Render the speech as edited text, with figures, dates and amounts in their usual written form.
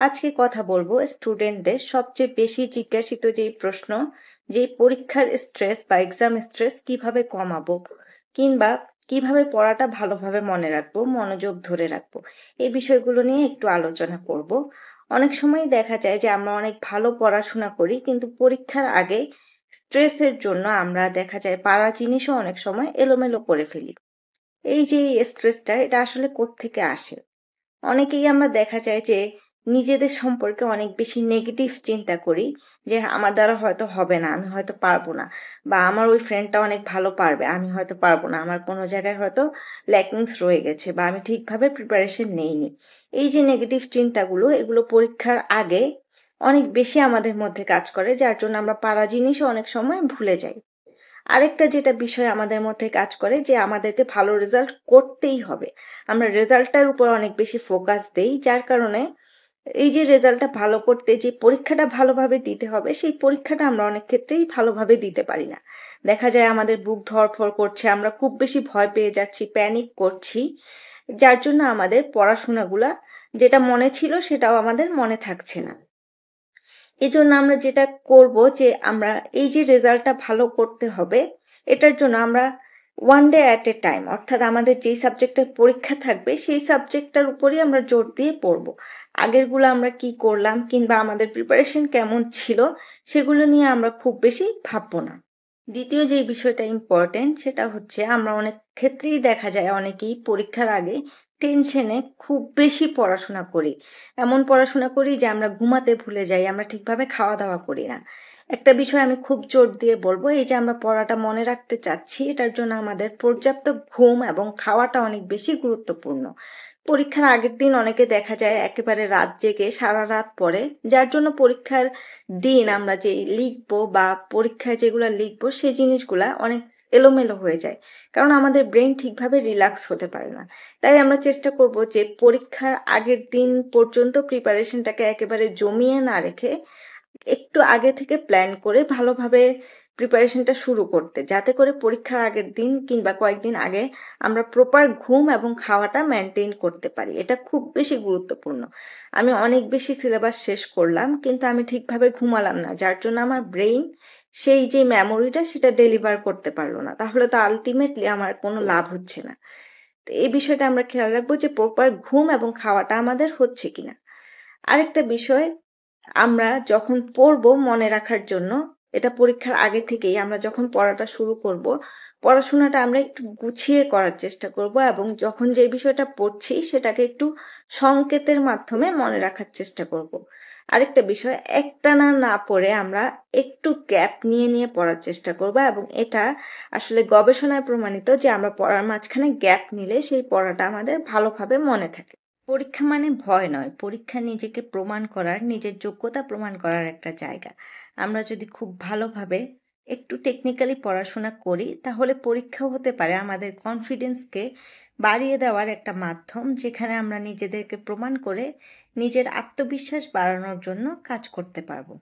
আজকে কথা বলবো স্টুডেন্টদের সবচেয়ে বেশি জিজ্ঞাসিত যেই প্রশ্ন, যে পরীক্ষার স্ট্রেস বা এক্সাম স্ট্রেস কিভাবে কমাবো, কিংবা কিভাবে পড়াটা ভালোভাবে মনে রাখবো, মনোযোগ ধরে রাখবো। এই বিষয়গুলো নিয়ে একটু আলোচনা করব। অনেক সময় দেখা যায় যে আমরা অনেক ভালো পড়াশোনা করি, কিন্তু পরীক্ষার আগে স্ট্রেসের জন্য আমরা দেখা যায় পারা জিনিসও অনেক সময় এলোমেলো করে ফেলি। এই যে স্ট্রেসটা, এটা আসলে কোত্থেকে আসে? অনেকেই আমরা দেখা যায় যে নিজেদের সম্পর্কে অনেক বেশি নেগেটিভ চিন্তা করি, যে আমার দ্বারা হয়তো হবে না, আমি হয়তো পারবো না, বা আমার ওই ফ্রেন্ডটা অনেক ভালো পারবে, আমি হয়তো পারবো না, আমার কোনো জায়গায় হয়তো ল্যাকিংস রয়ে গেছে, বা আমি ঠিকভাবে প্রিপারেশন নেইনি। এই যে নেগেটিভ চিন্তাগুলো, এগুলো পরীক্ষার আগে অনেক বেশি আমাদের মধ্যে কাজ করে, যার জন্য আমরা পারা জিনিসও অনেক সময় ভুলে যাই। আরেকটা যেটা বিষয় আমাদের মধ্যে কাজ করে, যে আমাদেরকে ভালো রেজাল্ট করতেই হবে, আমরা রেজাল্টটার উপর অনেক বেশি ফোকাস দেই, যার কারণে এই যে রেজাল্টটা ভালো করতে যে পরীক্ষাটা ভালোভাবে দিতে হবে, সেই পরীক্ষাটা আমরা অনেক ক্ষেত্রেই ভালোভাবে দিতে পারি না। দেখা যায় আমাদের বুক ধড়ফড় করছে, আমরা খুব বেশি ভয় পেয়ে যাচ্ছি, প্যানিক করছি, যার জন্য আমাদের পড়াশোনাগুলা যেটা মনে ছিল সেটাও আমাদের মনে থাকছে না। এজন্য আমরা যেটা করব, যে আমরা এই যে রেজাল্টটা ভালো করতে হবে, এটার জন্য আমরা one day at a time, অর্থাৎ আমাদের যেই সাবজেক্টের পরীক্ষা থাকবে সেই সাবজেক্টটার উপরই আমরা জোর দিয়ে পড়বো। আগেরগুলো আমরা কি করলাম কিংবা আমাদের প্রিপারেশন কেমন ছিল, সেগুলো নিয়ে আমরা খুব বেশি ভাববো না। দ্বিতীয় যে বিষয়টা ইম্পর্টেন্ট, সেটা হচ্ছে আমরা অনেক ক্ষেত্রেই দেখা যায় অনেকেই পরীক্ষার আগে টেনশনে খুব বেশি পড়াশোনা করি। এমন পড়াশোনা করি যে আমরা ঘুমাতে ভুলে যাই, আমরা ঠিকভাবে খাওয়া দাওয়া করি না। একটা বিষয় আমি খুব জোর দিয়ে বলবো, এই যে আমরা পড়াটা মনে রাখতে চাচ্ছি, এটার জন্য আমাদের পর্যাপ্ত ঘুম এবং খাওয়াটা অনেক বেশি গুরুত্বপূর্ণ। পরীক্ষার আগের দিন অনেকে দেখা যায় একেবারে রাত জেগে সারা রাত পড়ে, যার জন্য পরীক্ষার দিন আমরা যে লিখবো বা পরীক্ষায় যেগুলা লিখবো সেই জিনিসগুলা অনেক এলোমেলো হয়ে যায়, কারণ আমাদের ব্রেন ঠিকভাবে রিল্যাক্স হতে পারে না। তাই আমরা চেষ্টা করব যে পরীক্ষার আগের দিন পর্যন্ত প্রিপারেশনটাকে একেবারে জমিয়ে না রেখে একটু আগে থেকে প্ল্যান করে ভালোভাবে প্রিপারেশনটা শুরু করতে, যাতে করে পরীক্ষার আগের দিন কিংবা কয়েকদিন আগে আমরা প্রপার ঘুম এবং খাওয়াটা মেনটেন করতে পারি। এটা খুব বেশি গুরুত্বপূর্ণ। আমি অনেক বেশি সিলেবাস শেষ করলাম, কিন্তু আমি ঠিকভাবে ঘুমালাম না, যার জন্য আমার ব্রেইন সেই যে মেমোরিটা সেটা ডেলিভার করতে পারলো না, তাহলে তো আলটিমেটলি আমার কোনো লাভ হচ্ছে না। তো এই বিষয়টা আমরা খেয়াল রাখবো যে প্রপার ঘুম এবং খাওয়াটা আমাদের হচ্ছে কিনা। আরেকটা বিষয়, আমরা যখন পড়বো মনে রাখার জন্য, এটা পরীক্ষার আগে থেকেই আমরা যখন পড়াটা শুরু করব, পড়াশোনাটা আমরা একটু গুছিয়ে করার চেষ্টা করব, এবং যখন যে বিষয়টা পড়ছি সেটাকে একটু সংকেতের মাধ্যমে মনে রাখার চেষ্টা করব। আরেকটা বিষয়, একটানা না পড়ে আমরা একটু গ্যাপ নিয়ে নিয়ে পড়ার চেষ্টা করব, এবং এটা আসলে গবেষণায় প্রমাণিত যে আমরা পড়ার মাঝখানে গ্যাপ নিলে সেই পড়াটা আমাদের ভালোভাবে মনে থাকে। পরীক্ষা মানে ভয় নয়, পরীক্ষা নিজেকে প্রমাণ করার, নিজের যোগ্যতা প্রমাণ করার একটা জায়গা। আমরা যদি খুব ভালোভাবে একটু টেকনিক্যালি পড়াশোনা করি, তাহলে পরীক্ষাও হতে পারে আমাদের কনফিডেন্সকে বাড়িয়ে দেওয়ার একটা মাধ্যম, যেখানে আমরা নিজেদেরকে প্রমাণ করে নিজের আত্মবিশ্বাস বাড়ানোর জন্য কাজ করতে পারবো।